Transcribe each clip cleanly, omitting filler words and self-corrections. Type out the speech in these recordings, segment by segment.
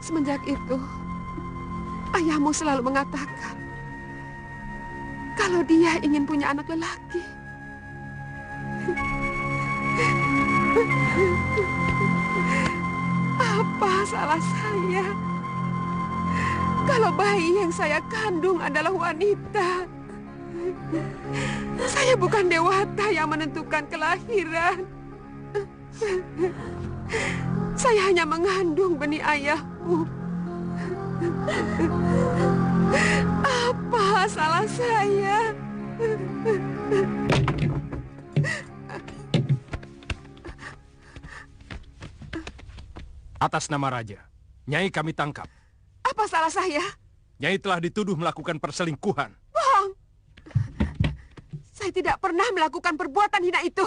Semenjak itu, ayahmu selalu mengatakan kalau dia ingin punya anak lelaki. Apa salah saya kalau bayi yang saya kandung adalah wanita? Saya bukan dewata yang menentukan kelahiran. Saya hanya mengandung benih ayahmu. Apa salah saya? Atas nama Raja, Nyai kami tangkap. Apa salah saya? Nyai telah dituduh melakukan perselingkuhan. Bohong! Saya tidak pernah melakukan perbuatan hina itu.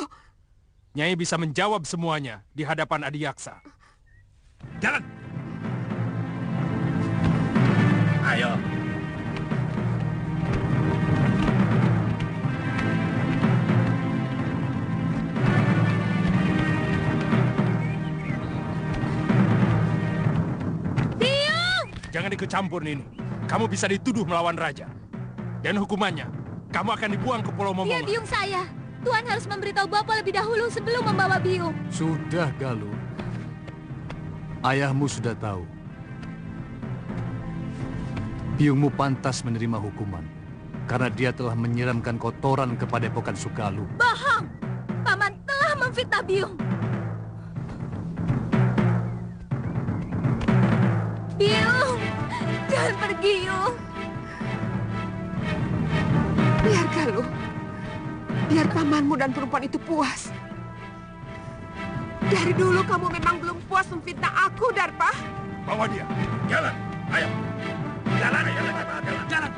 Nyai bisa menjawab semuanya di hadapan Adiyaksa. Jalan! Ayo! Biung! Jangan ikut campur, Nini. Kamu bisa dituduh melawan Raja. Dan hukumannya, kamu akan dibuang ke Pulau Momonga. Dia biung saya. Tuan harus memberitahu Bapak lebih dahulu sebelum membawa biung. Sudah, Galuh. Ayahmu sudah tahu. Biungmu pantas menerima hukuman karena dia telah menyiramkan kotoran ke Padepokan Sukalu. Bohong! Paman telah memfitnah biung. Biung! Jangan pergi, Biung. Biar Galuh. Biar pamanmu dan perempuan itu puas. Dari dulu kamu memang belum puas memfitnah aku, Darpa. Bawa dia. Jalan. Ayo. Jalan. Jalan.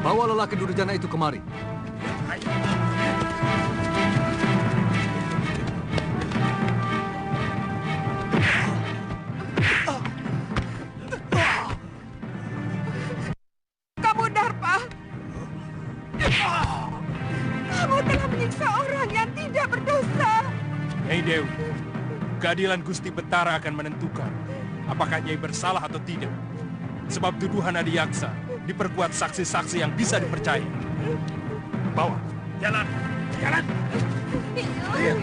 Bawa lelaki durjana itu kemari. Ayo. Kamu, Darpa. Kamu telah menyiksa orang yang tidak berdosa. Nyai Dewi, keadilan Gusti Betara akan menentukan apakah Nyai bersalah atau tidak. Sebab tuduhan Adiyaksa diperkuat saksi-saksi yang bisa dipercaya. Bawa. Jalan. Jalan. Biung!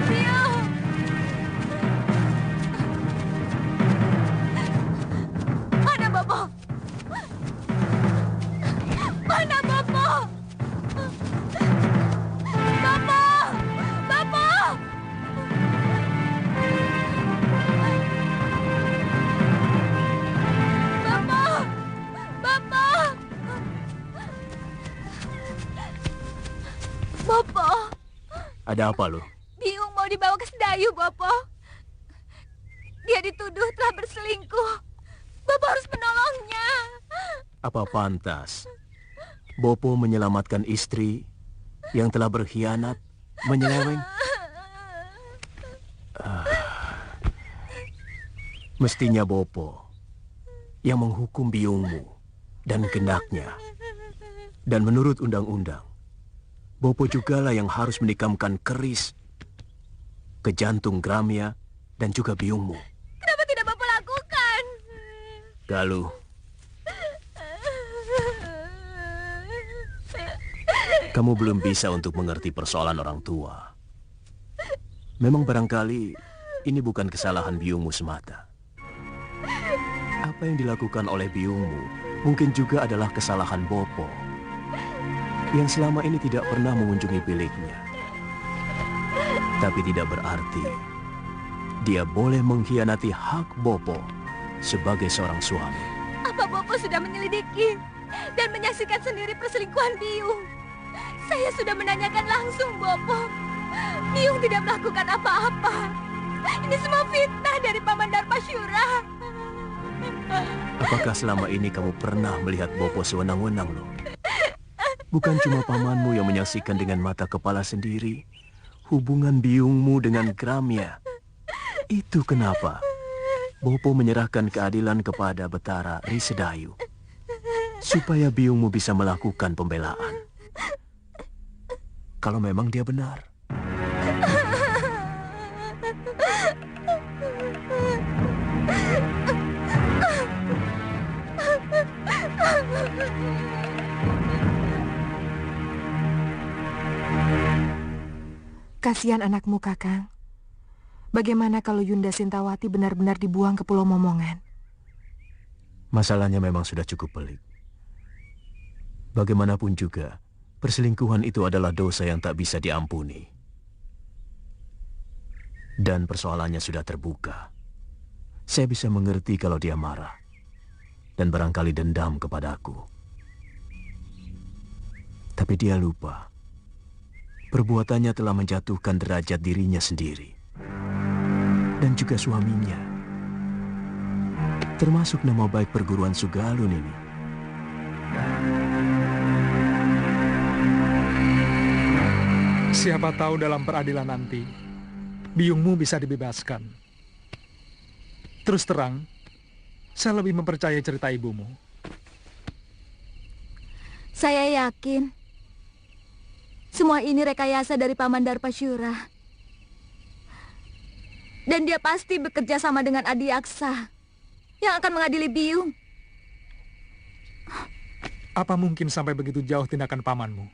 Biung! Mana Bopo? Mana Bopo? Bopo! Bopo! Bopo! Bopo! Bopo! Ada apa, Lu? Biung mau dibawa ke Sedayu, Bopo. Dia dituduh telah berselingkuh. Bopo harus menolongnya. Apa pantas Bopo menyelamatkan istri yang telah berkhianat, menyeleweng? Mestinya Bopo yang menghukum biungmu dan gendaknya. Dan menurut undang-undang, Bopo jugalah yang harus menikamkan keris ke jantung Gramya dan juga biungmu. Kenapa tidak Bopo lakukan? Galuh, kamu belum bisa untuk mengerti persoalan orang tua. Memang barangkali ini bukan kesalahan biungmu semata. Apa yang dilakukan oleh biungmu mungkin juga adalah kesalahan Bopo yang selama ini tidak pernah mengunjungi biliknya. Tapi tidak berarti dia boleh mengkhianati hak Bopo sebagai seorang suami. Apa Bopo sudah menyelidiki dan menyaksikan sendiri perselingkuhan Biung? Saya sudah menanyakan langsung Bopo. Biung tidak melakukan apa-apa. Ini semua fitnah dari Paman Darpasyura. Apakah selama ini kamu pernah melihat Bopo sewenang-wenang, loh? Bukan cuma pamanmu yang menyaksikan dengan mata kepala sendiri hubungan biungmu dengan Gramya. Itu kenapa Bopo menyerahkan keadilan kepada Betara Risedayu supaya biungmu bisa melakukan pembelaan. Kalau memang dia benar. Kasihan anakmu, Kakang. Bagaimana kalau Yunda Sintawati benar-benar dibuang ke Pulau Momongan? Masalahnya memang sudah cukup pelik. Bagaimanapun juga, perselingkuhan itu adalah dosa yang tak bisa diampuni. Dan persoalannya sudah terbuka. Saya bisa mengerti kalau dia marah dan barangkali dendam kepadaku. Tapi dia lupa. Perbuatannya telah menjatuhkan derajat dirinya sendiri. Dan juga suaminya. Termasuk nama baik perguruan Sugalun ini. Siapa tahu dalam peradilan nanti, biungmu bisa dibebaskan. Terus terang, saya lebih mempercayai cerita ibumu. Saya yakin semua ini rekayasa dari Paman Darpasyura. Dan dia pasti bekerja sama dengan Adiaksa yang akan mengadili Biung. Apa mungkin sampai begitu jauh tindakan pamanmu?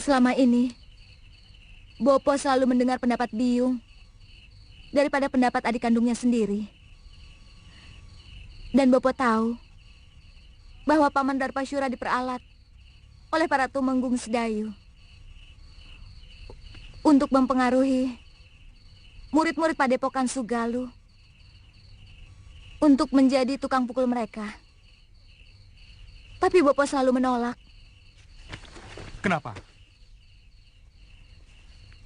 Selama ini, Bopo selalu mendengar pendapat Biung daripada pendapat adik kandungnya sendiri. Dan Bopo tahu bahwa Paman Darpasyura diperalat oleh para tumenggung Sedayu untuk mempengaruhi murid-murid Padepokan Sugalu untuk menjadi tukang pukul mereka. Tapi Bopo selalu menolak. Kenapa?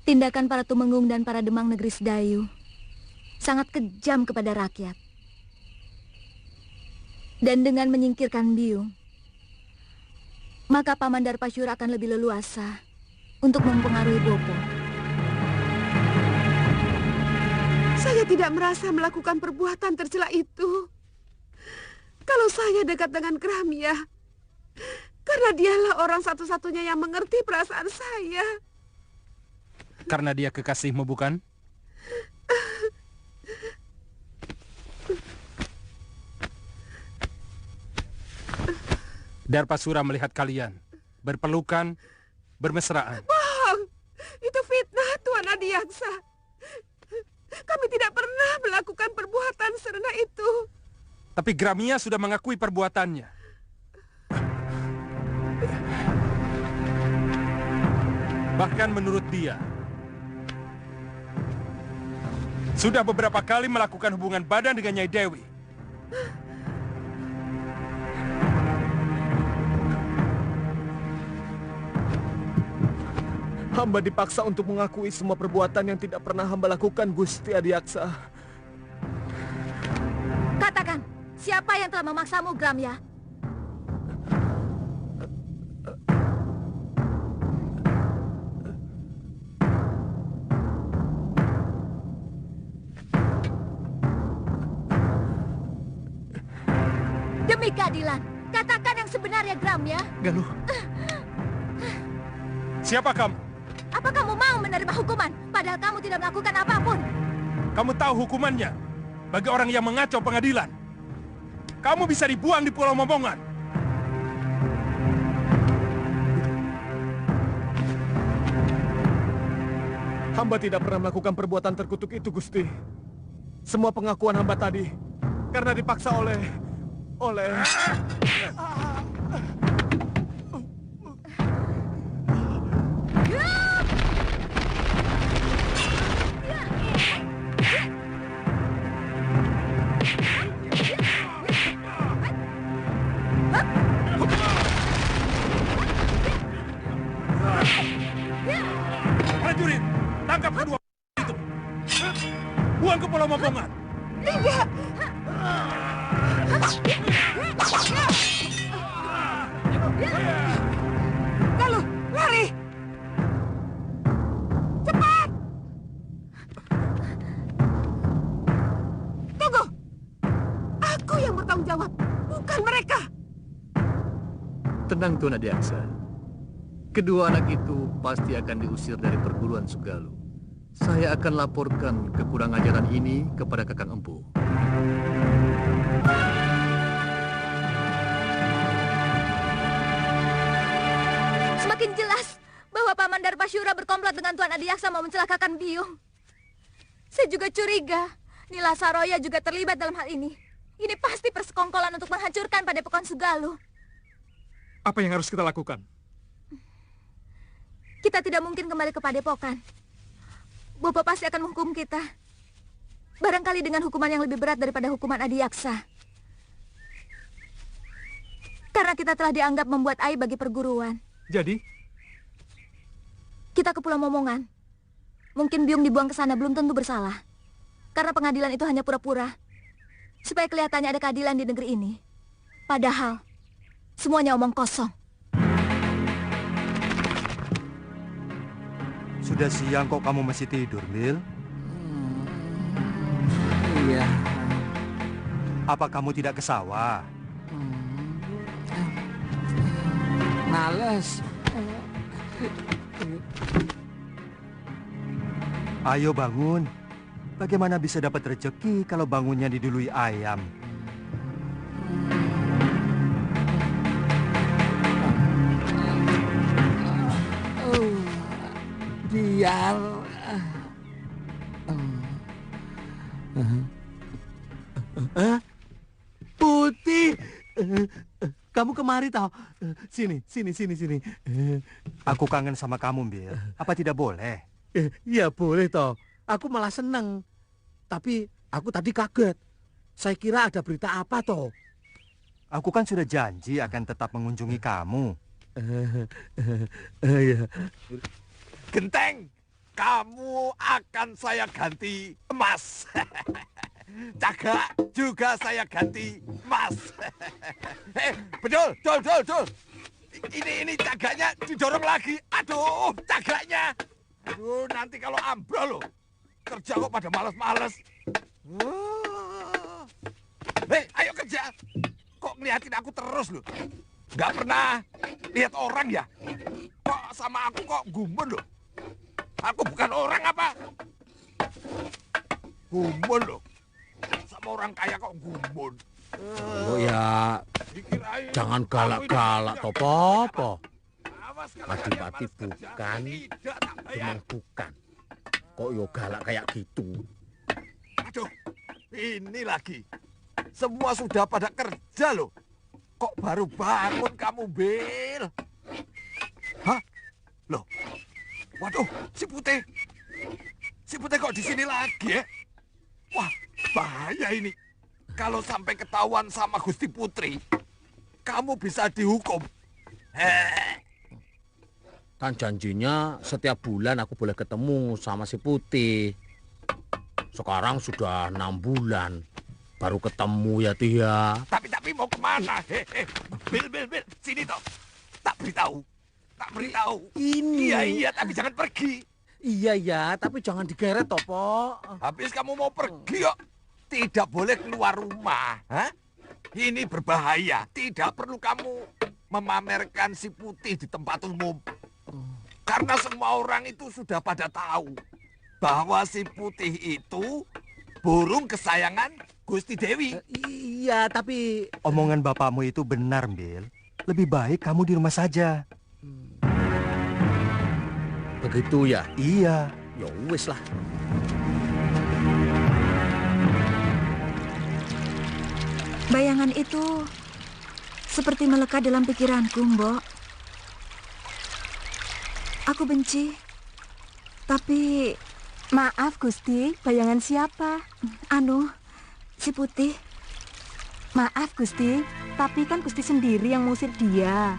Tindakan para tumenggung dan para demang negeri Sedayu sangat kejam kepada rakyat. Dan dengan menyingkirkan Biung, maka Paman Darpasyura akan lebih leluasa untuk mempengaruhi Bopo. Saya tidak merasa melakukan perbuatan tercela itu. Kalau saya dekat dengan Gramya, karena dialah orang satu-satunya yang mengerti perasaan saya. Karena dia kekasihmu, bukan? Darpasyura melihat kalian berpelukan, bermesraan. Bohong! Itu fitnah, Tuan Adiaksa. Kami tidak pernah melakukan perbuatan serendah itu. Tapi Gramya sudah mengakui perbuatannya. Bahkan menurut dia, sudah beberapa kali melakukan hubungan badan dengan Nyai Dewi. Hamba dipaksa untuk mengakui semua perbuatan yang tidak pernah hamba lakukan, Gusti Adiaksa. Katakan, siapa yang telah memaksamu, Gramya? Demi keadilan, katakan yang sebenarnya, Gramya. Galuh. Siapa kamu? Apa kamu mau menerima hukuman, padahal kamu tidak melakukan apapun? Kamu tahu hukumannya bagi orang yang mengacau pengadilan. Kamu bisa dibuang di Pulau Momongan. Hamba tidak pernah melakukan perbuatan terkutuk itu, Gusti. Semua pengakuan hamba tadi karena dipaksa oleh... Prajurit, tangkap kedua itu. Buang ke Pulau Mombongan. Tidak. Lalu, lari. Cepat. Tunggu. Aku yang bertanggung jawab, bukan mereka. Tenang, Tuan Adiaksa. Kedua anak itu pasti akan diusir dari perguruan Sugalu. Saya akan laporkan kekurang ajaran ini kepada Kakang Empu. Semakin jelas bahwa Paman Darpasyura berkomplot dengan Tuan Adiaksa mau mencelakakan Biung. Saya juga curiga Nila Saroya juga terlibat dalam hal ini. Ini pasti persekongkolan untuk menghancurkan Padepokan Sugalu. Apa yang harus kita lakukan? Kita tidak mungkin kembali ke Padepokan. Bopo pasti akan menghukum kita. Barangkali dengan hukuman yang lebih berat daripada hukuman Adiaksa. Karena kita telah dianggap membuat aib bagi perguruan. Jadi? Kita ke Pulau Momongan. Mungkin Biung dibuang ke sana belum tentu bersalah. Karena pengadilan itu hanya pura-pura. Supaya kelihatannya ada keadilan di negeri ini. Padahal, semuanya omong kosong. Sudah siang kok kamu masih tidur, Mil? Iya. Apa kamu tidak ke sawah? Males. Ayo bangun. Bagaimana bisa dapat rezeki kalau bangunnya didului ayam? Biar Putih, kamu kemari tau? Sini. Aku kangen sama kamu, Mil. Apa tidak boleh? Ya boleh toh. Aku malah seneng. Tapi aku tadi kaget. Saya kira ada berita apa toh? Aku kan sudah janji akan tetap mengunjungi kamu. Ya. Genteng, kamu akan saya ganti emas. Cagak juga saya ganti emas. Betul. Ini cagaknya didorong lagi. Aduh, cagaknya. Aduh, nanti kalau ambrol loh. Kerja kok pada males-males. Hei, ayo kerja. Kok ngeliatin aku terus loh? Nggak pernah lihat orang ya? Kok sama aku kok gumun loh? Aku bukan orang apa? Gumun loh. Sama orang kaya kok gumun. Oh ya, jangan galak-galak toh, Popo. Pati-pati bukan, memang bukan. Kok yo galak kayak gitu? Aduh, ini lagi. Semua sudah pada kerja loh. Kok baru bangun kamu, Bil? Hah? Loh, waduh, si Putih. Si Putih kok di sini lagi ya? Wah, bahaya ini. Kalau sampai ketahuan sama Gusti Putri, kamu bisa dihukum. Kan janjinya setiap bulan aku boleh ketemu sama si Putih. Sekarang sudah 6 bulan. Baru ketemu ya, Tia. Tapi mau kemana? Bil, sini toh. Tak beritahu. Ini. Iya, tapi jangan pergi. Iya, tapi jangan digeret toh, Po. Habis kamu mau pergi kok. Tidak boleh keluar rumah. Hah? Ini berbahaya. Tidak perlu kamu memamerkan si Putih di tempat umum. Karena semua orang itu sudah pada tahu bahwa si Putih itu burung kesayangan Gusti Dewi. Iya, tapi... Omongan bapakmu itu benar, Mil. Lebih baik kamu di rumah saja. Begitu ya? Iya. Ya wis lah. Bayangan itu seperti melekat dalam pikiranku, Mbok. Aku benci, tapi... Maaf, Gusti, bayangan siapa? Si Putih. Maaf, Gusti, tapi kan Gusti sendiri yang mengusir dia.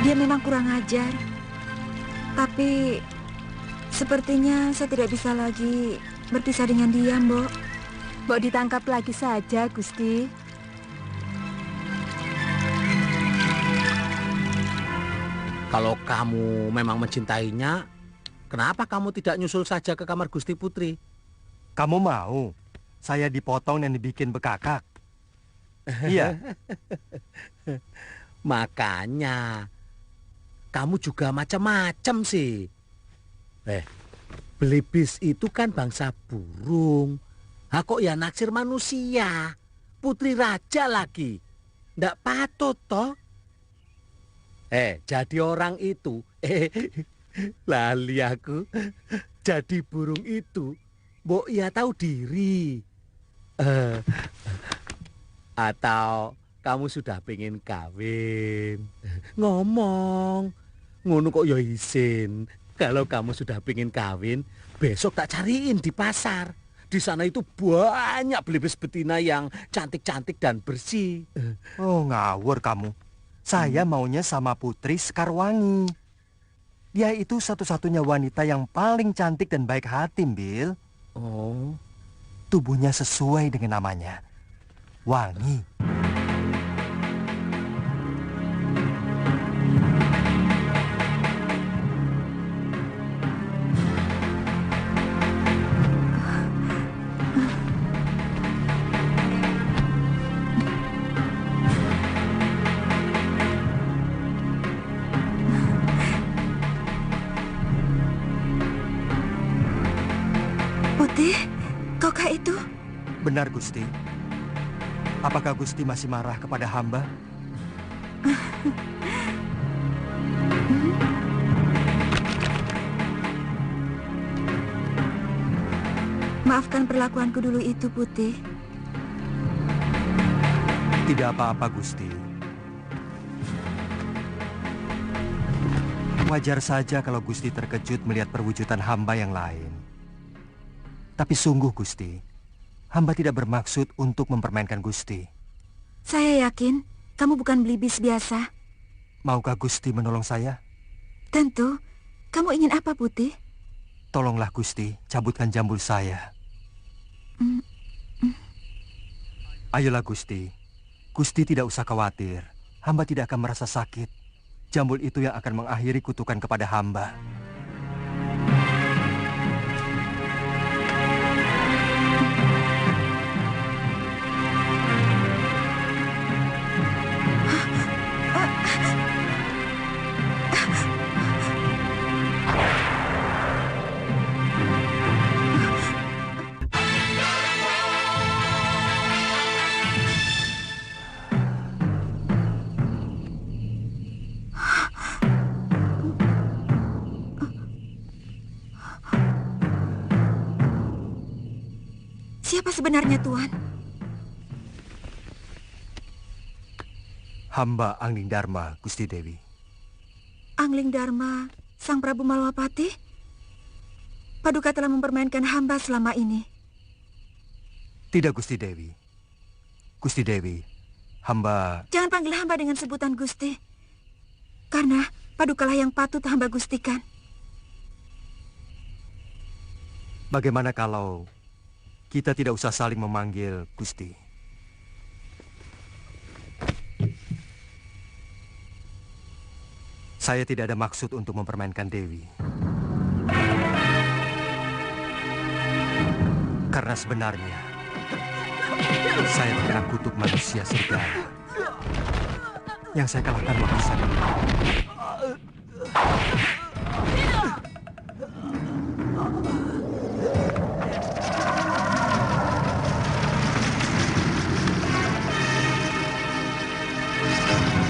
Dia memang kurang ajar. Tapi sepertinya saya tidak bisa lagi berpisah dengan dia, Mbok. Mbok ditangkap lagi saja, Gusti. Kalau kamu memang mencintainya, kenapa kamu tidak nyusul saja ke kamar Gusti Putri? Kamu mau saya dipotong dan dibikin bekakak? Iya. Makanya kamu juga macam-macam sih. Belibis itu kan bangsa burung. Kok ya naksir manusia? Putri raja lagi. Ndak patut toh? Jadi orang itu. Lali aku. Jadi burung itu. Mbok ya tahu diri. Atau kamu sudah pengen kawin. Ngomong. Ngono kok ya isin. Kalau kamu sudah pengen kawin, besok tak cariin di pasar. Di sana itu banyak belibis betina yang cantik-cantik dan bersih. Oh, ngawur kamu. Saya maunya sama Putri Sekarwangi. Dia itu satu-satunya wanita yang paling cantik dan baik hati, Bill. Oh. Tubuhnya sesuai dengan namanya. Wangi. Putih, kaukah itu? Benar, Gusti. Apakah Gusti masih marah kepada hamba? Maafkan perlakuanku dulu itu, Putih. Tidak apa-apa, Gusti. Wajar saja kalau Gusti terkejut melihat perwujudan hamba yang lain. Tapi sungguh, Gusti, hamba tidak bermaksud untuk mempermainkan Gusti. Saya yakin kamu bukan belibis biasa. Maukah Gusti menolong saya? Tentu. Kamu ingin apa, Putih? Tolonglah, Gusti, cabutkan jambul saya. Ayolah, Gusti. Gusti tidak usah khawatir. Hamba tidak akan merasa sakit. Jambul itu yang akan mengakhiri kutukan kepada hamba. Siapa sebenarnya, Tuan? Hamba Angling Dharma, Gusti Dewi. Angling Dharma, Sang Prabu Malwapati? Paduka telah mempermainkan hamba selama ini. Tidak, Gusti Dewi. Gusti Dewi, hamba... Jangan panggil hamba dengan sebutan Gusti. Karena Padukalah yang patut hamba gustikan. Bagaimana kalau kita tidak usah saling memanggil Gusti? Saya tidak ada maksud untuk mempermainkan Dewi. Karena sebenarnya saya terkena kutuk manusia serigala. yang saya kalahkan waktu saya menang.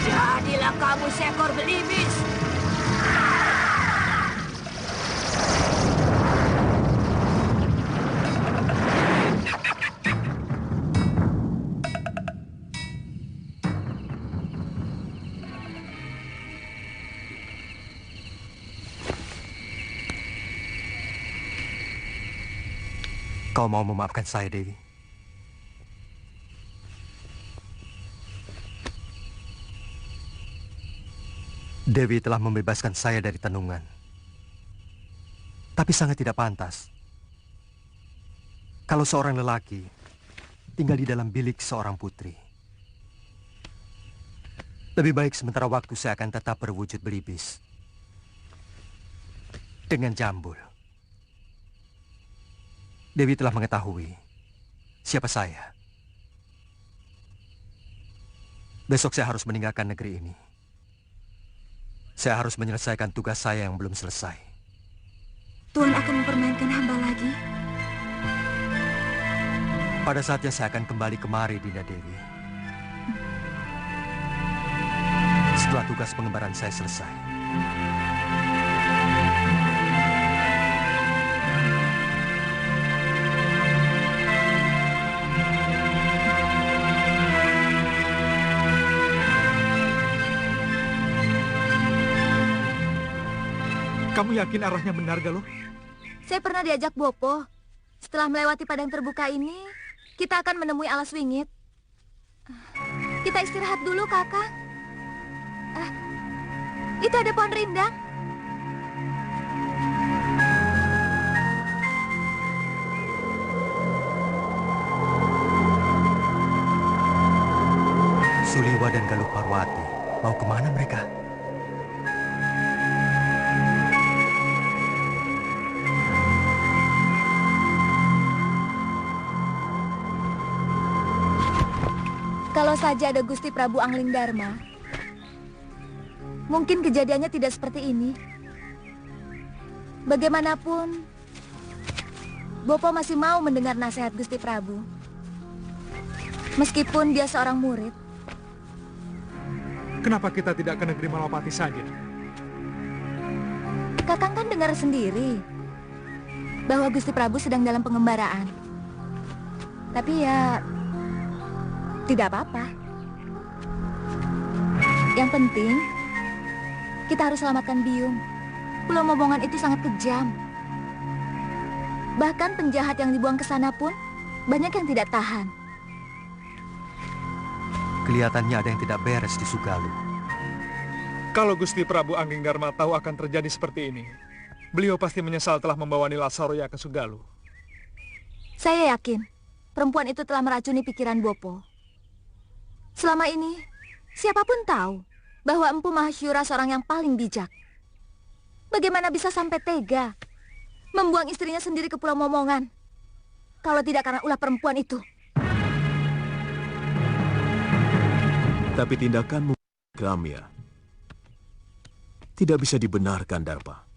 Jadilah kamu seekor belibis. Kau mau memaafkan saya, Dewi? Dewi telah membebaskan saya dari tenungan. Tapi sangat tidak pantas kalau seorang lelaki tinggal di dalam bilik seorang putri. Lebih baik sementara waktu saya akan tetap berwujud belibis dengan jambul. Dewi telah mengetahui siapa saya. Besok saya harus meninggalkan negeri ini. Saya harus menyelesaikan tugas saya yang belum selesai. Tuhan akan mempermainkan hamba lagi. Pada saatnya saya akan kembali kemari, Dinda Dewi. Setelah tugas pengembaraan saya selesai. Kamu yakin arahnya benar, Galuh? Saya pernah diajak Bopo. Setelah melewati padang terbuka ini, kita akan menemui alas wingit. Kita istirahat dulu, Kakak. Itu ada pohon rindang. Suliwa dan Galuh Parwati, mau kemana mereka? Kalau saja ada Gusti Prabu Angling Dharma, mungkin kejadiannya tidak seperti ini. Bagaimanapun, Bopo masih mau mendengar nasihat Gusti Prabu. Meskipun dia seorang murid. Kenapa kita tidak ke negeri Malapati saja? Kakang kan dengar sendiri bahwa Gusti Prabu sedang dalam pengembaraan. Tapi ya, tidak apa-apa. Yang penting, kita harus selamatkan Biyung. Pulau Momongan itu sangat kejam. Bahkan penjahat yang dibuang ke sana pun banyak yang tidak tahan. Kelihatannya ada yang tidak beres di Sugalu. Kalau Gusti Prabu Angling Dharma tahu akan terjadi seperti ini, beliau pasti menyesal telah membawa Nila Saroya ke Sugalu. Saya yakin perempuan itu telah meracuni pikiran Bopo. Selama ini, siapapun tahu bahwa Empu Mahasyura seorang yang paling bijak. Bagaimana bisa sampai tega membuang istrinya sendiri ke Pulau Momongan kalau tidak karena ulah perempuan itu? Tapi tindakanmu, Gramya, tidak bisa dibenarkan, Darpa.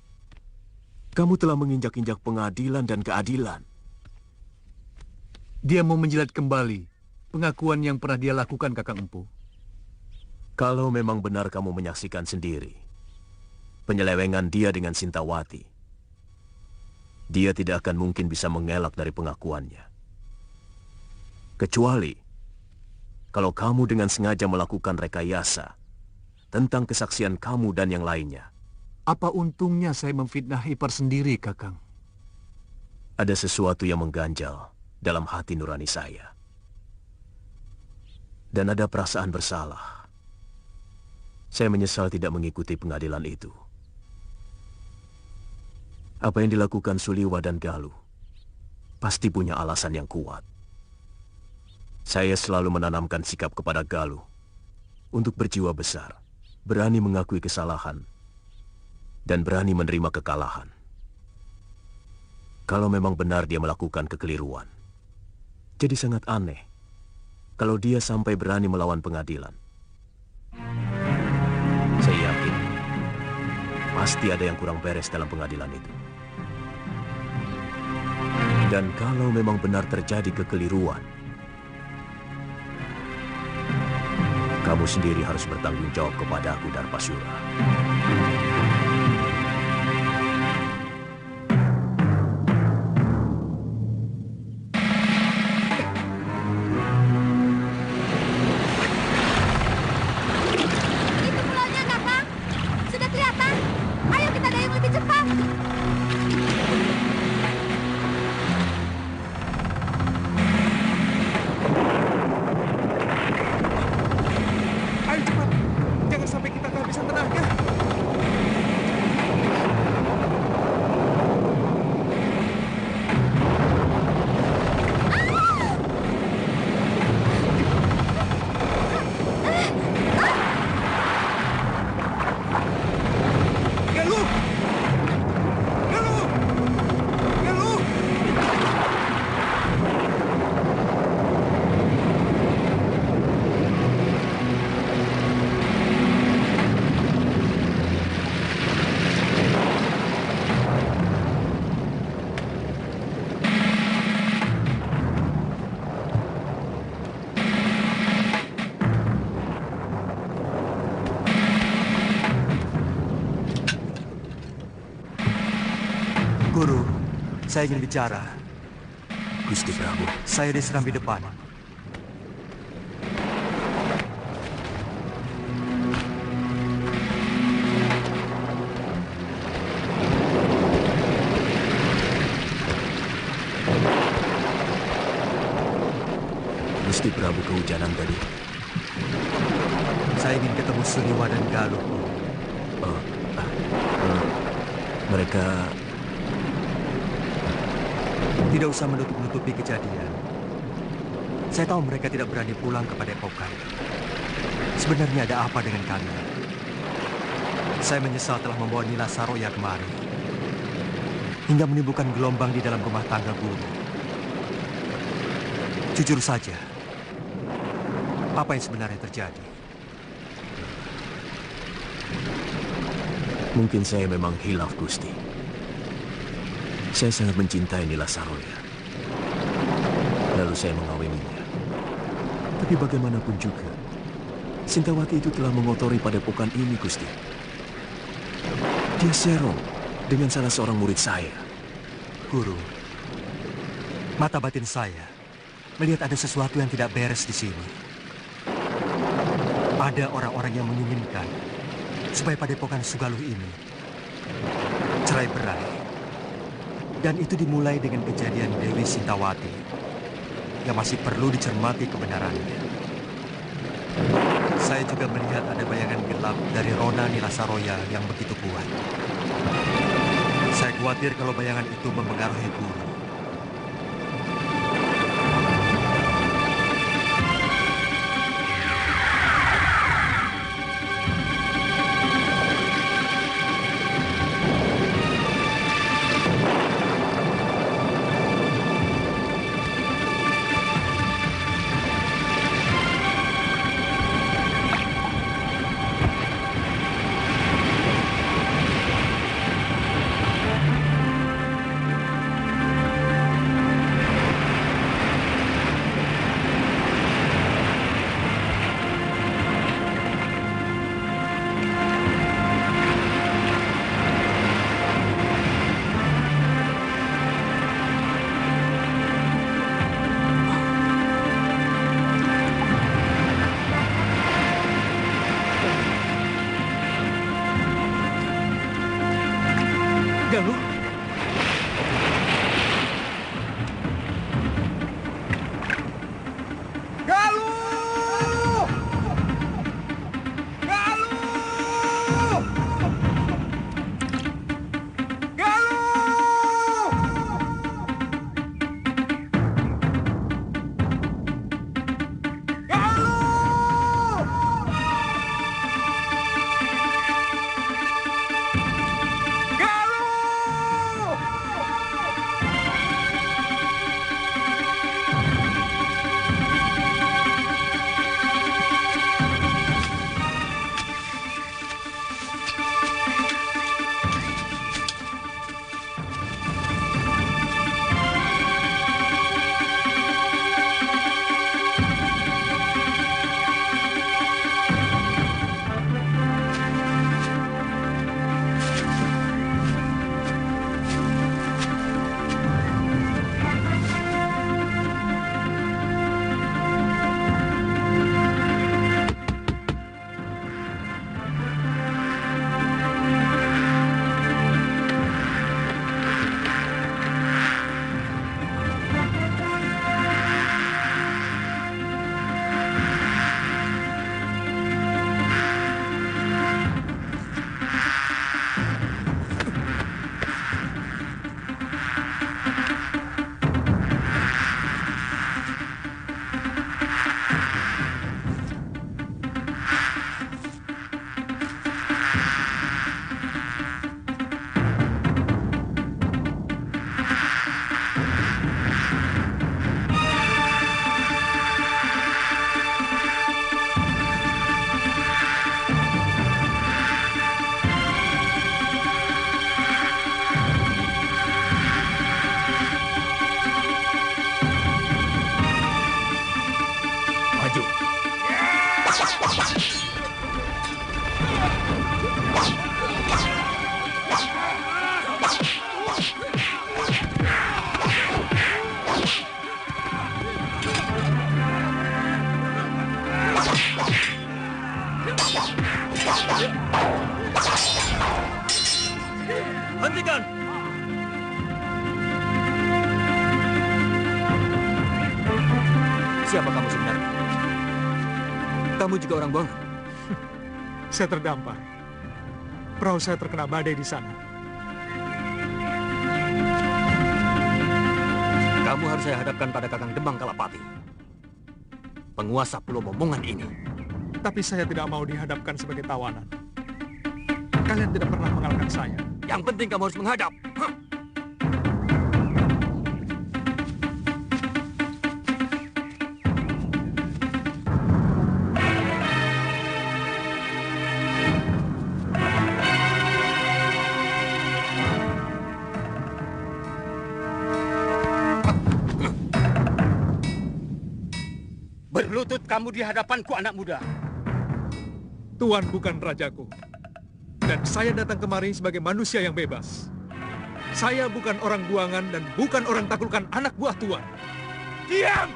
Kamu telah menginjak-injak pengadilan dan keadilan. Dia mau menjilat kembali pengakuan yang pernah dia lakukan, Kakang Empu. Kalau memang benar kamu menyaksikan sendiri penyelewengan dia dengan Sintawati, dia tidak akan mungkin bisa mengelak dari pengakuannya. Kecuali kalau kamu dengan sengaja melakukan rekayasa tentang kesaksian kamu dan yang lainnya. Apa untungnya saya memfitnah ipar sendiri, Kakang? Ada sesuatu yang mengganjal dalam hati nurani saya. Dan ada perasaan bersalah. Saya menyesal tidak mengikuti pengadilan itu. Apa yang dilakukan Suliwa dan Galuh pasti punya alasan yang kuat. Saya selalu menanamkan sikap kepada Galuh untuk berjiwa besar, berani mengakui kesalahan, dan berani menerima kekalahan. Kalau memang benar dia melakukan kekeliruan, jadi sangat aneh kalau dia sampai berani melawan pengadilan. Pasti ada yang kurang beres dalam pengadilan itu. Dan kalau memang benar terjadi kekeliruan, kamu sendiri harus bertanggung jawab kepadaku, Darpasura. Itu pulaunya, Kakang. Sudah kelihatan. Ayo kita dayung lebih cepat. Ayo cepat, jangan sampai kita kehabisan tenaga. Galuh! Galuh! Galuh! Guru, saya ingin bicara. Gusti Prabu, Saya diserang di depan. Gusti Prabu kehujanan tadi. Saya ingin ketemu Suriwa dan Galuh. Mereka Tidak usah menutup-nutupi kejadian. Saya tahu mereka tidak berani pulang ke Padepokan. Sebenarnya ada apa dengan kalian? Saya menyesal telah membawa Nila Saroya kemari, hingga menimbulkan gelombang di dalam rumah tangga guru. Jujur saja, apa yang sebenarnya terjadi? Mungkin saya memang hilaf, Gusti. Saya sangat mencintai Nila Saroya. Lalu saya mengawininya. Tapi bagaimanapun juga, Sintawati itu telah mengotori padepokan ini, Gusti. Dia serong dengan salah seorang murid saya. Guru, mata batin saya melihat ada sesuatu yang tidak beres di sini. Ada orang-orang yang menginginkan supaya padepokan Sugaluh ini cerai-berai. Dan itu dimulai dengan kejadian Dewi Sintawati yang masih perlu dicermati kebenarannya. Saya juga melihat ada bayangan gelap dari Rona Nila Saroya yang begitu kuat. Saya khawatir kalau bayangan itu mempengaruhi guru. Galuh. Galuh! Galuh! Galuh! Galuh! Hentikan! Siapa kamu sebenarnya? Kamu juga orang buangan? Saya terdampar. Perahu saya terkena badai di sana. Kamu harus saya hadapkan pada Kakang Demang Kalapati, penguasa Pulau Momongan ini. Tapi saya tidak mau dihadapkan sebagai tawanan. Kalian tidak pernah mengalahkan saya. Yang penting kamu harus menghadap. Berlutut kamu di hadapanku, anak muda. Tuan bukan rajaku. Dan saya datang kemari sebagai manusia yang bebas. Saya bukan orang buangan dan bukan orang taklukan anak buah Tuan. Diam!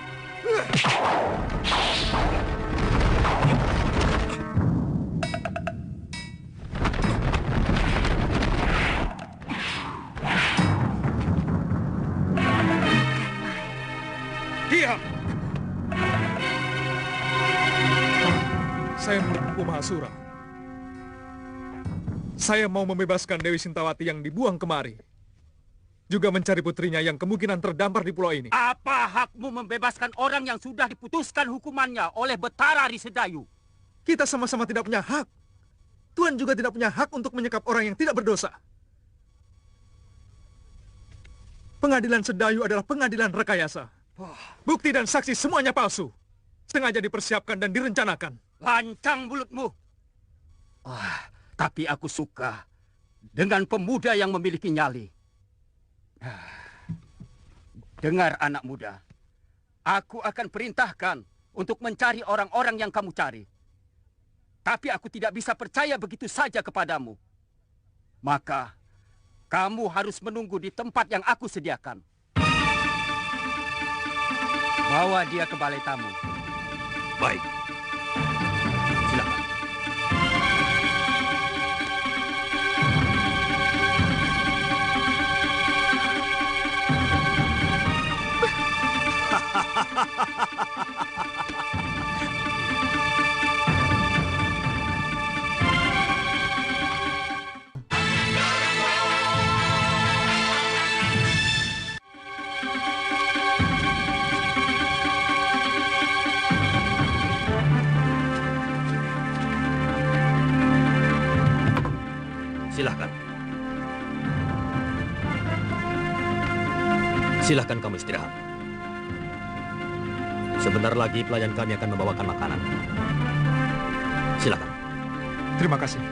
Diam! Saya Prabu Mahasura. Saya mau membebaskan Dewi Sintawati yang dibuang kemari. Juga mencari putrinya yang kemungkinan terdampar di pulau ini. Apa hakmu membebaskan orang yang sudah diputuskan hukumannya oleh Betara Risedayu? Kita sama-sama tidak punya hak. Tuan juga tidak punya hak untuk menyekap orang yang tidak berdosa. Pengadilan Sedayu adalah pengadilan rekayasa. Bukti dan saksi semuanya palsu. Sengaja dipersiapkan dan direncanakan. Lancang mulutmu. Tapi aku suka dengan pemuda yang memiliki nyali. Dengar anak muda, aku akan perintahkan untuk mencari orang-orang yang kamu cari. Tapi aku tidak bisa percaya begitu saja kepadamu. Maka, kamu harus menunggu di tempat yang aku sediakan. Bawa dia ke balai tamu. Baik. Silakan. Silahkan. Silahkan kamu istirahat. Sebentar lagi pelayan kami akan membawakan makanan. Silahkan. Terima kasih.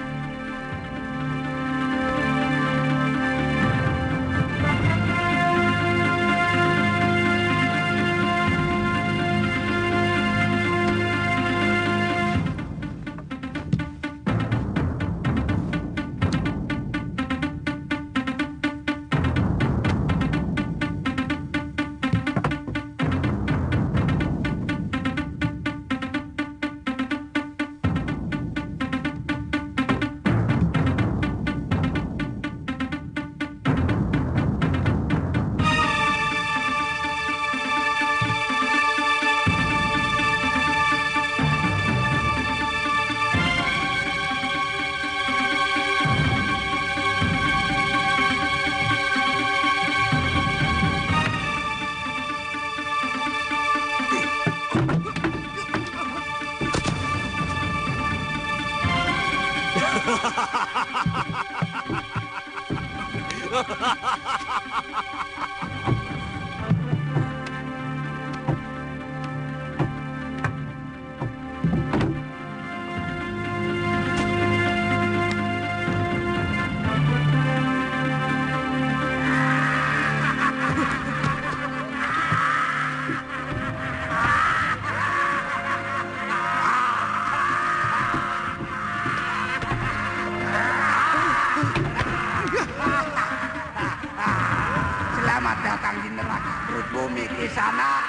Selamat datang di neraka perut bumi di sana.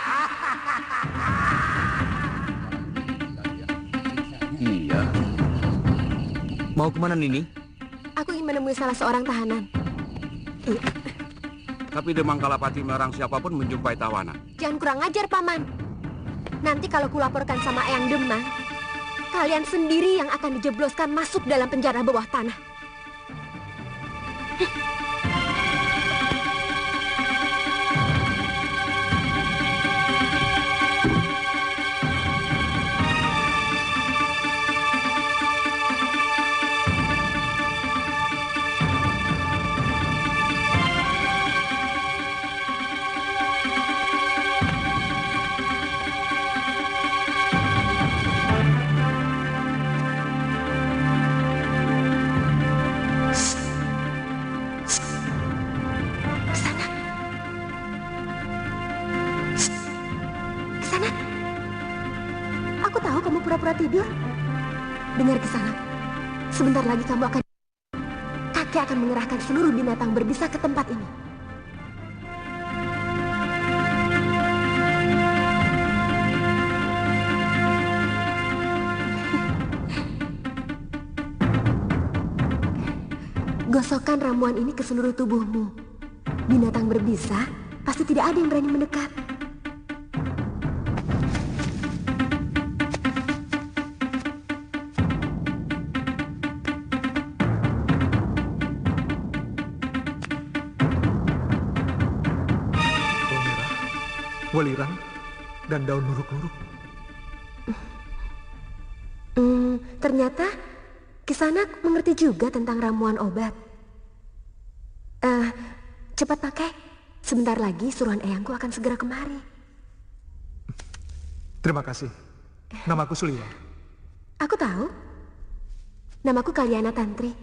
Iya. Mau kemana Nini? ingin menemui salah seorang tahanan. Tapi Demang Kalapati melarang siapapun menjumpai tawanan. Jangan kurang ajar, Paman. Nanti kalau kulaporkan sama Eyang Demang, kalian sendiri yang akan dijebloskan masuk dalam penjara bawah tanah. Tidur. Dengar ke sana. Sebentar lagi kamu akan... Kakek akan mengerahkan seluruh binatang berbisa ke tempat ini. Gosokkan ramuan ini ke seluruh tubuhmu. Binatang berbisa pasti tidak ada yang berani mendekat. Welirang dan daun luruk-luruk. Ternyata Kisanak mengerti juga tentang ramuan obat. Cepat pakai. Sebentar lagi suruhan eyangku akan segera kemari. Terima kasih. Namaku Suliwa. Aku tahu. Namaku Kalyana Tantri.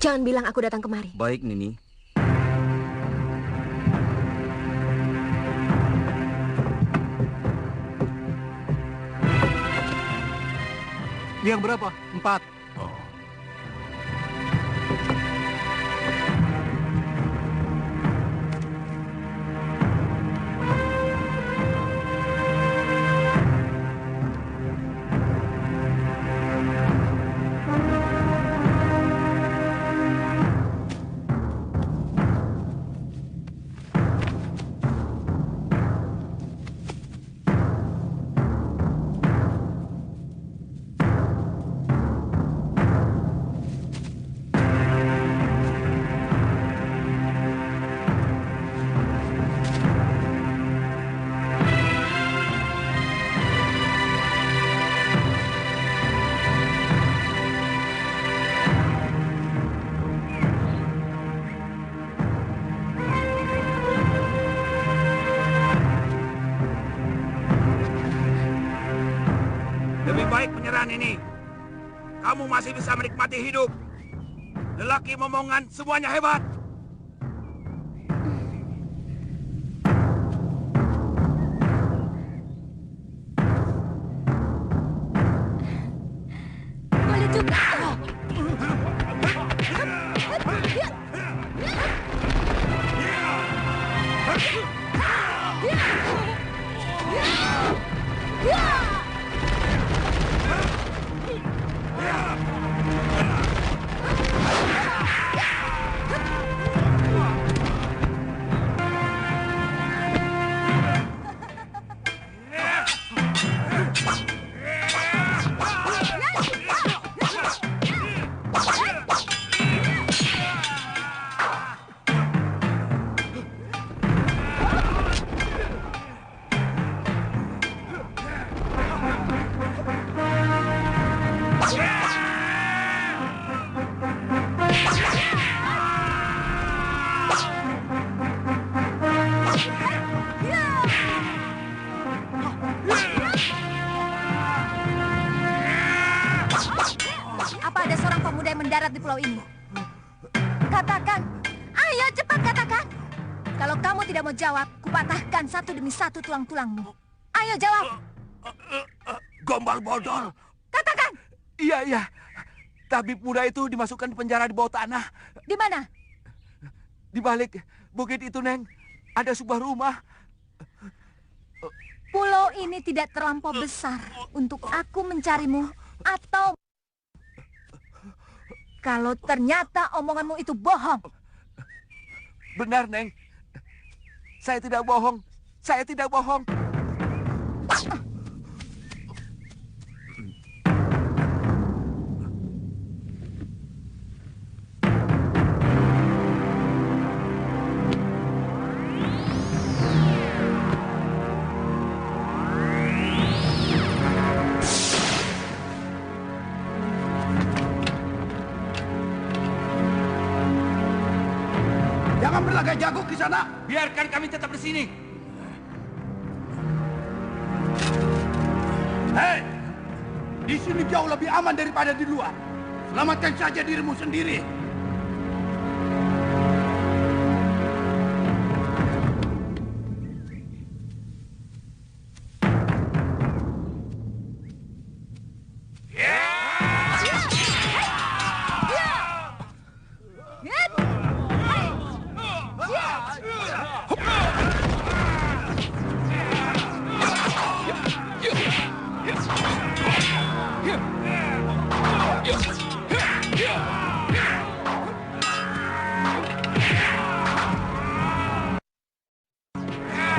Jangan bilang aku datang kemari. Baik, Nini. Yang berapa? 4. Ini, kamu masih bisa menikmati hidup. Lelaki momongan semuanya hebat. Boleh juga. mendarat di pulau ini? Katakan, ayo cepat katakan. Kalau kamu tidak mau jawab, kupatahkan satu demi satu tulang-tulangmu. Ayo jawab. Gombal bodol. Katakan. Iya, iya. Tabib muda itu dimasukkan di penjara di bawah tanah. Di mana? Di balik bukit itu, Neng. Ada sebuah rumah. Pulau ini tidak terlampau besar untuk aku mencarimu atau kalau ternyata omonganmu itu bohong. Benar, Neng. Saya tidak bohong. Saya tidak bohong. Jangan berlagak jago di sana. Biarkan kami tetap di sini. Hei, di sini jauh lebih aman daripada di luar. Selamatkan saja dirimu sendiri.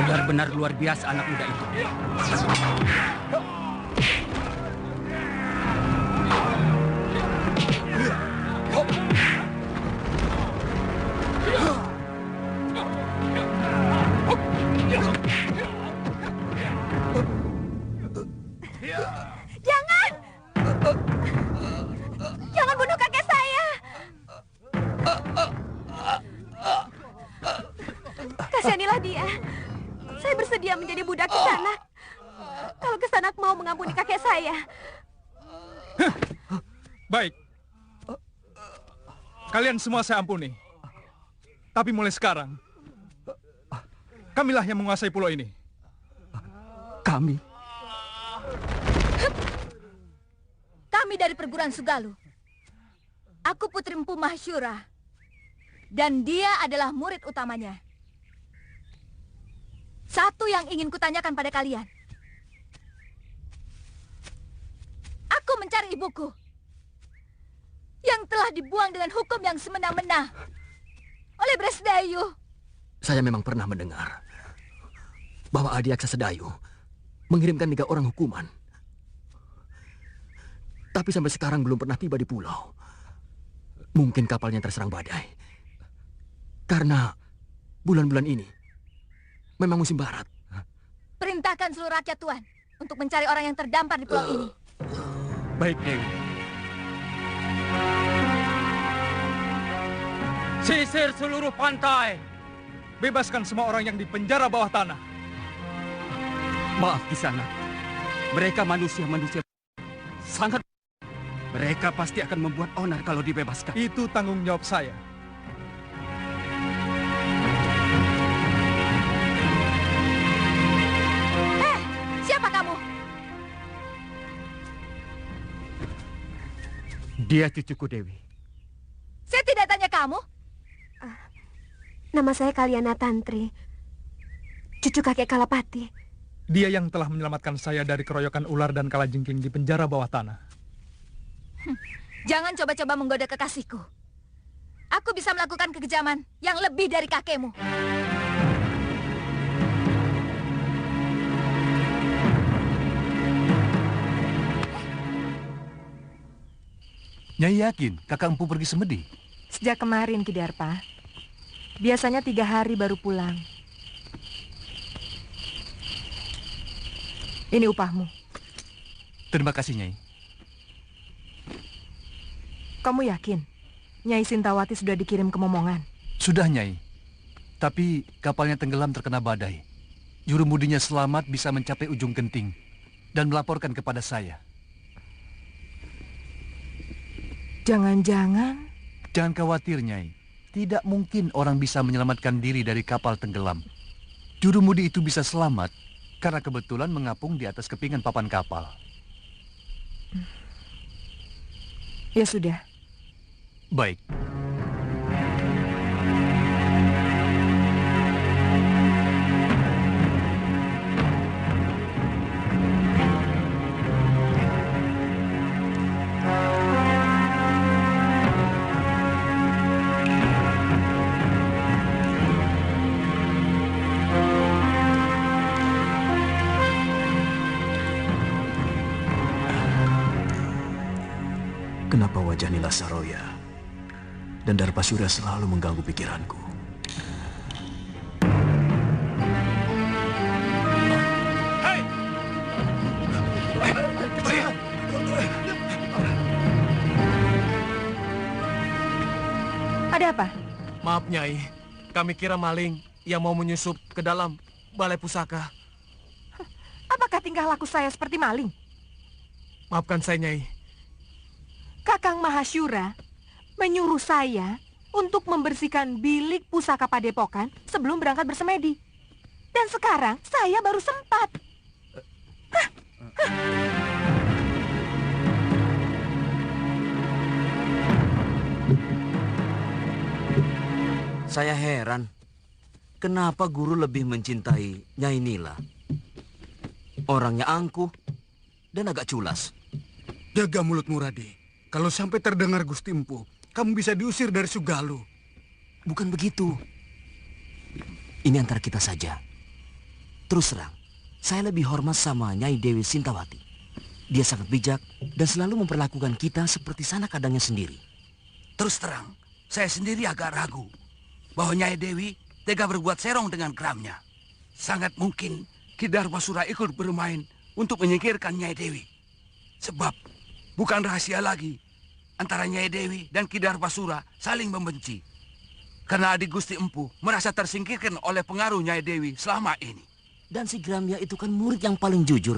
Benar-benar luar biasa anak muda itu. Jangan! Jangan bunuh kakek saya! Kasihanilah dia. Saya bersedia menjadi budak Kisanak. Kalau Kisanak mau mengampuni kakek saya. Baik. Kalian semua saya ampuni. Tapi mulai sekarang, kamilah yang menguasai pulau ini. Kami? Kami dari perguruan Sugalu. Aku Putri Empu Mahsyura. Dan dia adalah murid utamanya. Satu yang ingin kutanyakan pada kalian. Aku mencari ibuku. Yang telah dibuang dengan hukum yang semena-mena. Oleh Bresdayu. Saya memang pernah mendengar bahwa Adiaksa Sedayu mengirimkan 3 orang hukuman. Tapi sampai sekarang belum pernah tiba di pulau. Mungkin kapalnya terserang badai. Karena bulan-bulan ini memang musim barat. Perintahkan seluruh rakyat Tuan untuk mencari orang yang terdampar di pulau ini. Baik, Dewi. Sisir seluruh pantai. Bebaskan semua orang yang di penjara bawah tanah. Maaf Kisanak. Mereka manusia-manusia sangat. Mereka pasti akan membuat onar kalau dibebaskan. Itu tanggung jawab saya. Siapa kamu? Dia cucuku Dewi. Saya tidak tanya kamu. Nama saya Kaliana Tantri, cucu kakek Kalapati. Dia yang telah menyelamatkan saya dari keroyokan ular dan kalajengking di penjara bawah tanah. Jangan coba-coba menggoda kekasihku. Aku bisa melakukan kekejaman yang lebih dari kakekmu. Nyai yakin kakak empu pergi semedi? Sejak kemarin, Kidarpa. Biasanya 3 hari baru pulang. Ini upahmu. Terima kasih, Nyai. Kamu yakin Nyai Sintawati sudah dikirim ke Momongan? Sudah, Nyai. Tapi kapalnya tenggelam terkena badai. Jurumudinya selamat bisa mencapai ujung genting dan melaporkan kepada saya. Jangan-jangan... Jangan khawatir, Nyai. Tidak mungkin orang bisa menyelamatkan diri dari kapal tenggelam. Jurumudi itu bisa selamat karena kebetulan mengapung di atas kepingan papan kapal. Ya sudah. Baik. Kenapa wajah Nila Saroya dan Darpasura selalu mengganggu pikiranku? Ada apa? Maaf, Nyai. Kami kira maling yang mau menyusup ke dalam balai pusaka. Apakah tingkah laku saya seperti maling? Maafkan saya, Nyai. Kakang Mahasyura menyuruh saya untuk membersihkan bilik pusaka Padepokan sebelum berangkat bersemedi. Dan sekarang saya baru sempat. Saya heran, kenapa guru lebih mencintai Nyai Nila? Orangnya angkuh dan agak culas. Jaga mulutmu, Rade. Kalau sampai terdengar Gusti Empu, kamu bisa diusir dari Sugalu. Bukan begitu. Ini antara kita saja. Terus terang, saya lebih hormat sama Nyai Dewi Sintawati. Dia sangat bijak dan selalu memperlakukan kita seperti sanak kadangnya sendiri. Terus terang, saya sendiri agak ragu bahwa Nyai Dewi tega berbuat serong dengan geramnya. Sangat mungkin Ki Darpasura ikut bermain untuk menyingkirkan Nyai Dewi. Sebab bukan rahasia lagi antara Nyai Dewi dan Ki Darpasura saling membenci. Karena adik Gusti Empu merasa tersingkirkan oleh pengaruh Nyai Dewi selama ini. Dan si Gramya itu kan murid yang paling jujur.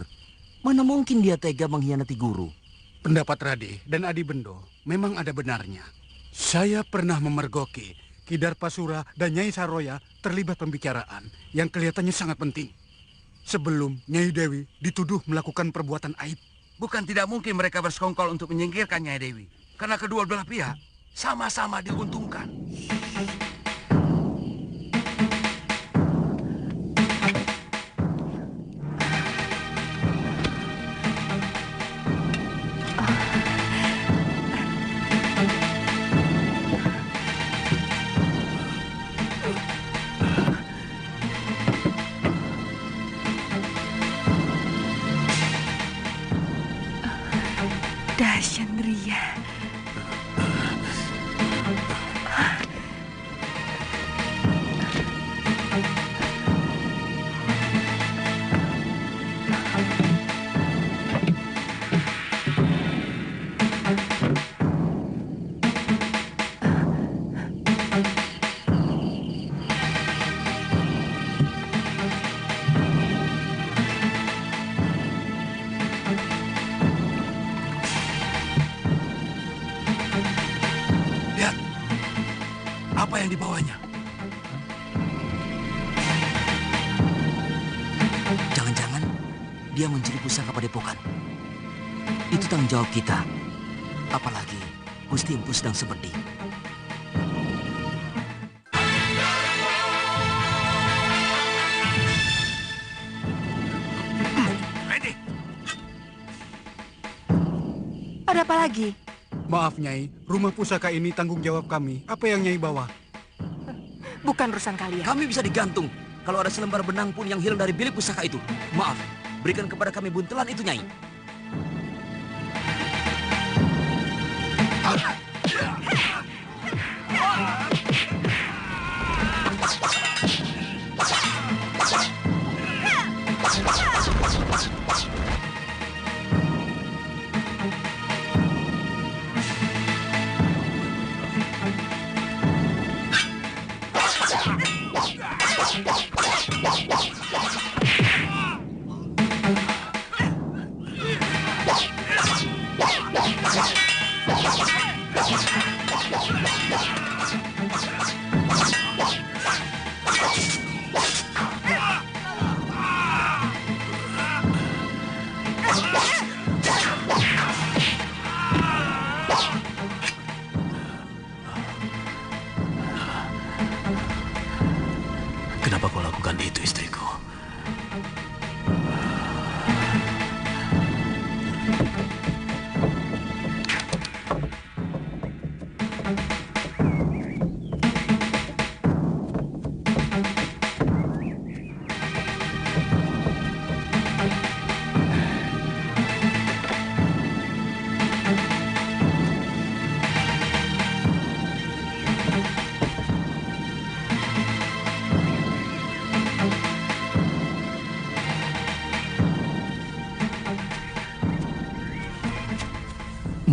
Mana mungkin dia tega mengkhianati guru? Pendapat Rade dan Adi Bendo memang ada benarnya. Saya pernah memergoki Ki Darpasura dan Nyai Saroya terlibat pembicaraan yang kelihatannya sangat penting. Sebelum Nyai Dewi dituduh melakukan perbuatan aib. Bukan tidak mungkin mereka bersekongkol untuk menyingkirkan Nyai Dewi. Karena kedua belah pihak sama-sama diuntungkan. Dasyandria. Apa yang dibawanya? Jangan-jangan dia mencuri pusaka Padepokan. Itu tanggung jawab kita. Apalagi Gusti Empu sedang seperti. Ada apa lagi? Maaf, Nyai. Rumah pusaka ini tanggung jawab kami. Apa yang Nyai bawa? Bukan urusan kalian. Kami bisa digantung kalau ada selembar benang pun yang hilang dari bilik pusaka itu. Maaf, berikan kepada kami buntelan itu, Nyai.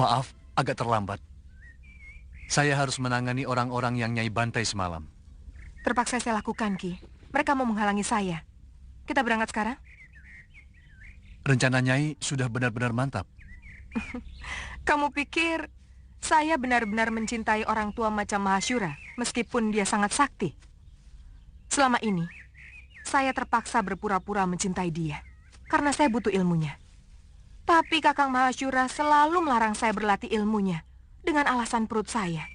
Maaf, agak terlambat. Saya harus menangani orang-orang yang Nyai bantai semalam. Terpaksa saya lakukan, Ki. Mereka mau menghalangi saya. Kita berangkat sekarang? Rencana Nyai sudah benar-benar mantap. Kamu pikir saya benar-benar mencintai orang tua macam Mahasyura, meskipun dia sangat sakti? Selama ini, saya terpaksa berpura-pura mencintai dia, karena saya butuh ilmunya. Tapi Kakang Mahasyura selalu melarang saya berlatih ilmunya, dengan alasan perut saya.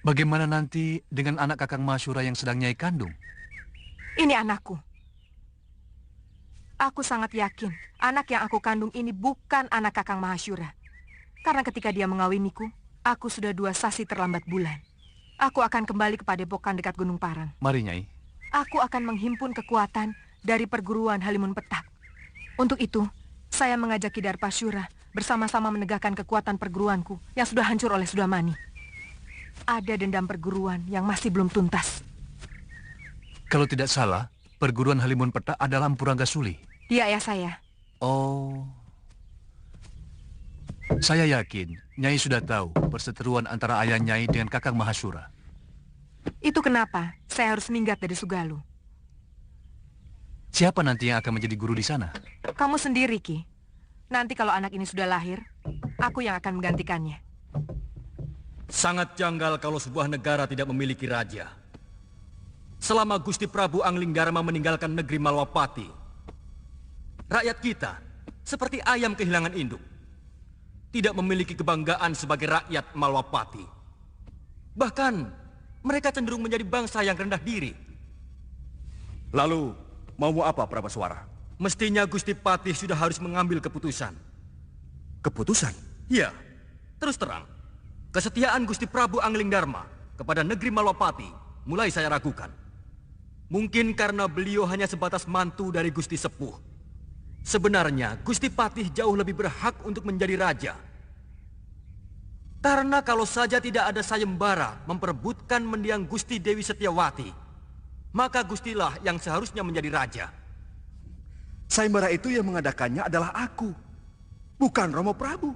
Bagaimana nanti dengan anak Kakang Mahasyura yang sedang Nyai kandung? Ini anakku. Aku sangat yakin anak yang aku kandung ini bukan anak Kakang Mahasyura. Karena ketika dia mengawiniku, aku sudah 2 sasi terlambat bulan. Aku akan kembali ke padepokan dekat Gunung Parang. Mari, Nyai. Aku akan menghimpun kekuatan dari perguruan Halimun Petak. Untuk itu, saya mengajak Ki Darpasyura bersama-sama menegakkan kekuatan perguruanku yang sudah hancur oleh Sudamani. Ada dendam perguruan yang masih belum tuntas. Kalau tidak salah, perguruan Halimun Petak adalah Empu Ranggasuli. Dia ayah saya. Oh. Saya yakin Nyai sudah tahu perseteruan antara ayah Nyai dengan Kakang Mahasyura. Itu kenapa saya harus minggat dari Sugalu. Siapa nanti yang akan menjadi guru di sana? Kamu sendiri, Ki. Nanti kalau anak ini sudah lahir, aku yang akan menggantikannya. Sangat janggal kalau sebuah negara tidak memiliki raja. Selama Gusti Prabu Anglingdarma meninggalkan negeri Malwapati, rakyat kita seperti ayam kehilangan induk. Tidak memiliki kebanggaan sebagai rakyat Malwapati. Bahkan, mereka cenderung menjadi bangsa yang rendah diri. Lalu, mau apa Prabaswara? Mestinya Gusti Patih sudah harus mengambil keputusan. Keputusan? Ya, terus terang. Kesetiaan Gusti Prabu Anglingdarma kepada negeri Malwapati mulai saya ragukan. Mungkin karena beliau hanya sebatas mantu dari Gusti Sepuh. Sebenarnya Gusti Patih jauh lebih berhak untuk menjadi raja. Karena kalau saja tidak ada sayembara memperebutkan mendiang Gusti Dewi Setiawati, maka Gustilah yang seharusnya menjadi raja. Sayembara itu yang mengadakannya adalah aku, bukan Romo Prabu.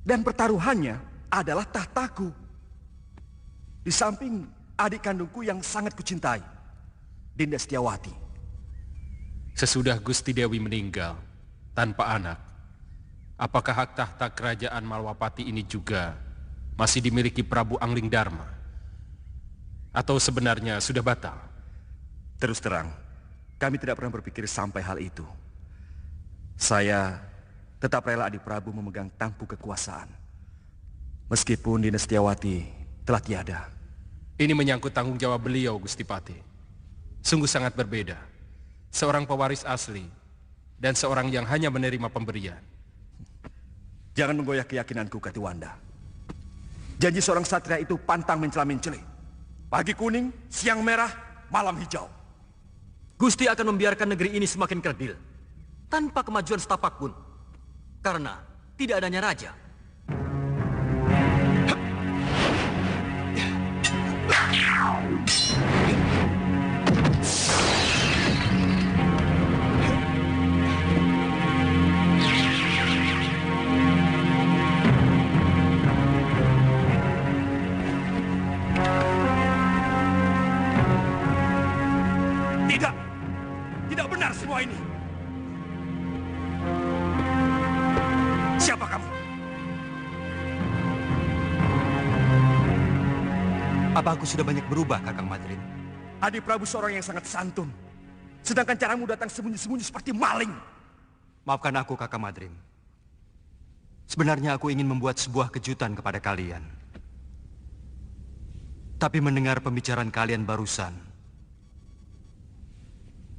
Dan pertaruhannya adalah tahtaku. Di samping adik kandungku yang sangat kucintai, Dinda Setiawati. Sesudah Gusti Dewi meninggal tanpa anak, apakah hak tahta kerajaan Malwapati ini juga masih dimiliki Prabu Anglingdarma? Atau sebenarnya sudah batal? Terus terang, kami tidak pernah berpikir sampai hal itu. Saya tetap rela adik Prabu memegang tampuk kekuasaan. Meskipun Dinda Setiawati telah tiada. Ini menyangkut tanggung jawab beliau, Gusti Patih. Sungguh sangat berbeda. Seorang pewaris asli dan seorang yang hanya menerima pemberian. Jangan menggoyah keyakinanku, Katiwanda. Janji seorang satria itu pantang mencela-menceli. Pagi kuning, siang merah, malam hijau. Gusti akan membiarkan negeri ini semakin kerdil tanpa kemajuan setapak pun, karena tidak adanya raja. Tidak benar semua ini. Siapa kamu? Apa aku sudah banyak berubah, Kakang Madrin? Adik Prabu seorang yang sangat santun. Sedangkan caramu datang sembunyi-sembunyi seperti maling. Maafkan aku, Kakang Madrin. Sebenarnya aku ingin membuat sebuah kejutan kepada kalian. Tapi mendengar pembicaraan kalian barusan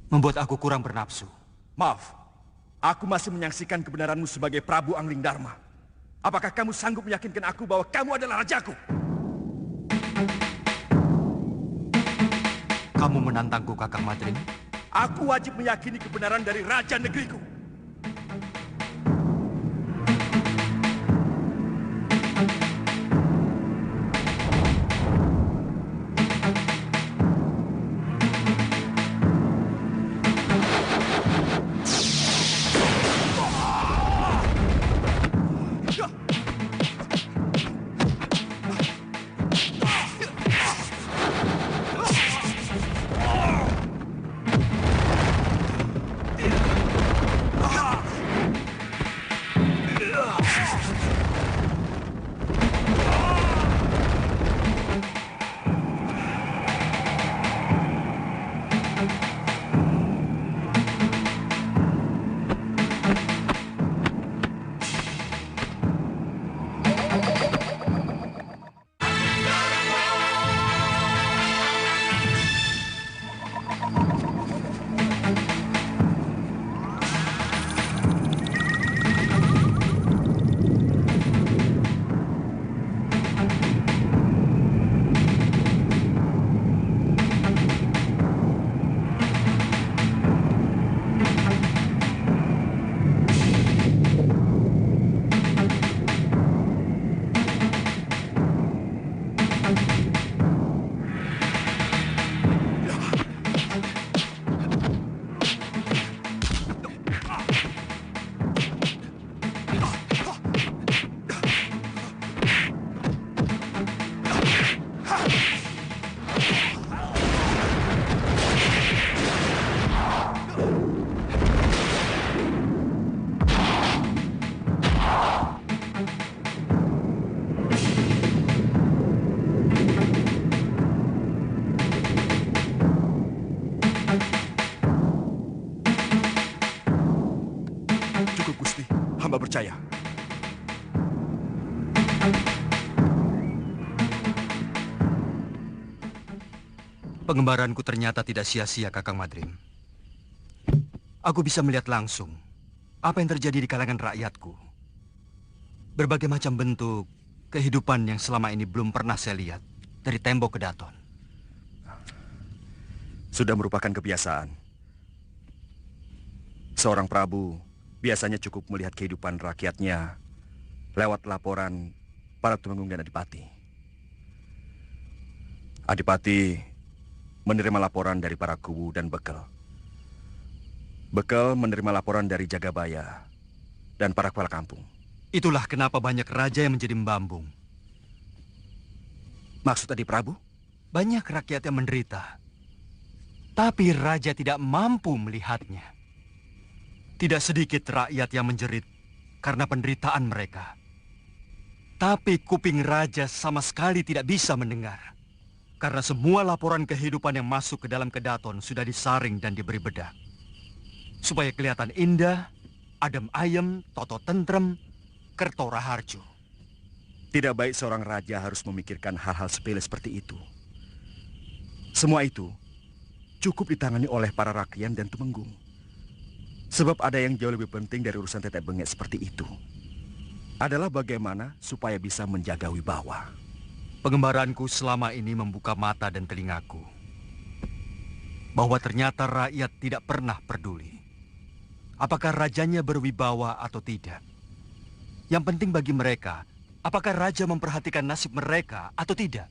membuat aku kurang bernafsu. Maaf, aku masih menyaksikan kebenaranmu sebagai Prabu Anglingdarma. Apakah kamu sanggup meyakinkan aku bahwa kamu adalah rajaku? Kamu menantangku, Kakang Madrin? Aku wajib meyakini kebenaran dari raja negeriku. Cukup, Gusti. Hamba percaya. Pengembaranku ternyata tidak sia-sia, Kakang Madrim. Aku bisa melihat langsung apa yang terjadi di kalangan rakyatku. Berbagai macam bentuk kehidupan yang selama ini belum pernah saya lihat dari tembok ke daton. Sudah merupakan kebiasaan. Seorang prabu biasanya cukup melihat kehidupan rakyatnya lewat laporan para tumenggung dan adipati. Adipati menerima laporan dari para kubu dan bekel. Bekel menerima laporan dari Jagabaya dan para kepala kampung. Itulah kenapa banyak raja yang menjadi membambung. Maksud Adi Prabu? Banyak rakyat yang menderita, tapi raja tidak mampu melihatnya. Tidak sedikit rakyat yang menjerit karena penderitaan mereka. Tapi kuping raja sama sekali tidak bisa mendengar. Karena semua laporan kehidupan yang masuk ke dalam kedaton sudah disaring dan diberi bedak. Supaya kelihatan indah, adem ayem, toto tentrem, kerto raharjo. Tidak baik seorang raja harus memikirkan hal-hal sepele seperti itu. Semua itu cukup ditangani oleh para rakyat dan tumenggung. Sebab ada yang jauh lebih penting dari urusan tetek bengek seperti itu. Adalah bagaimana supaya bisa menjaga wibawa. Pengembaranku selama ini membuka mata dan telingaku. Bahwa ternyata rakyat tidak pernah peduli apakah rajanya berwibawa atau tidak. Yang penting bagi mereka, apakah raja memperhatikan nasib mereka atau tidak.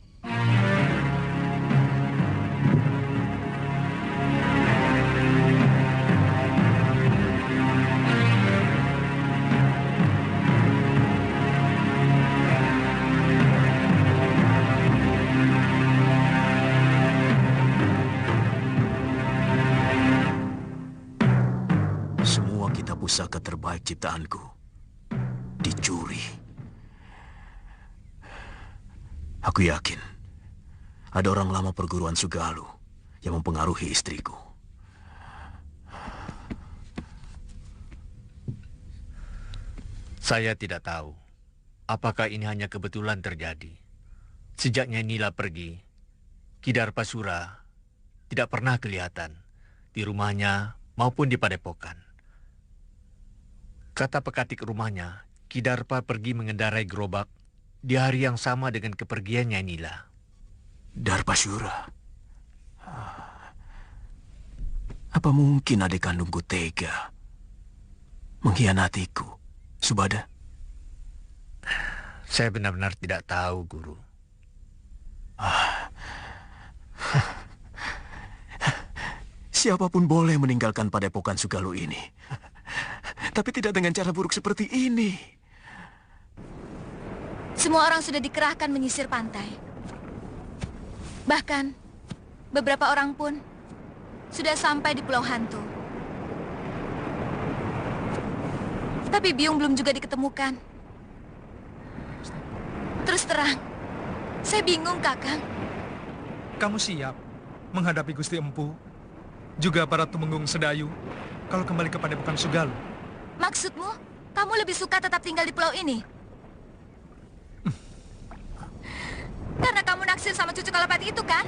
Pusaka terbaik ciptaanku dicuri. Aku yakin ada orang lama perguruan Sugalu yang mempengaruhi istriku. Saya tidak tahu apakah ini hanya kebetulan terjadi. Sejak Nyai Nila pergi, Kidarpasura tidak pernah kelihatan di rumahnya maupun di padepokan. Kata pekatik rumahnya, Kidarpa pergi mengendarai gerobak di hari yang sama dengan kepergian Nyai Nila. Darpasura. Apa mungkin adik kandungku tega mengkhianatiku, Subada? Saya benar-benar tidak tahu, Guru. Siapapun boleh meninggalkan padepokan Sugalu ini. Tapi tidak dengan cara buruk seperti ini. Semua orang sudah dikerahkan menyisir pantai. Bahkan, beberapa orang pun sudah sampai di Pulau Hantu. Tapi Biung belum juga diketemukan. Terus terang, saya bingung, Kakang. Kamu siap menghadapi Gusti Empu, juga para tumenggung Sedayu, kalau kembali ke padepokan Sugalu? Maksudmu, kamu lebih suka tetap tinggal di pulau ini? Karena kamu naksir sama cucu Kalapati itu, kan?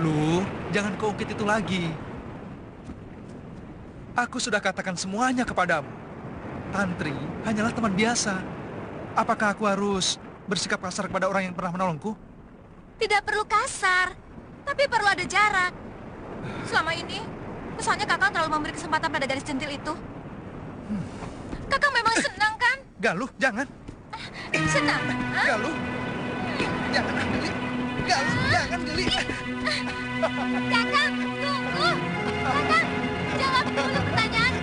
Lu, jangan keungkit itu lagi. Aku sudah katakan semuanya kepadamu. Tantri hanyalah teman biasa. Apakah aku harus bersikap kasar kepada orang yang pernah menolongku? Tidak perlu kasar, tapi perlu ada jarak. Selama ini, misalnya Kakang terlalu memberi kesempatan pada gadis centil itu. Kakang memang senang, kan? Galuh, jangan. Senang? Galuh. Jangan, Geli. Galuh, jangan, Geli. Kakang, tunggu. Kakang, jawab dulu pertanyaanku.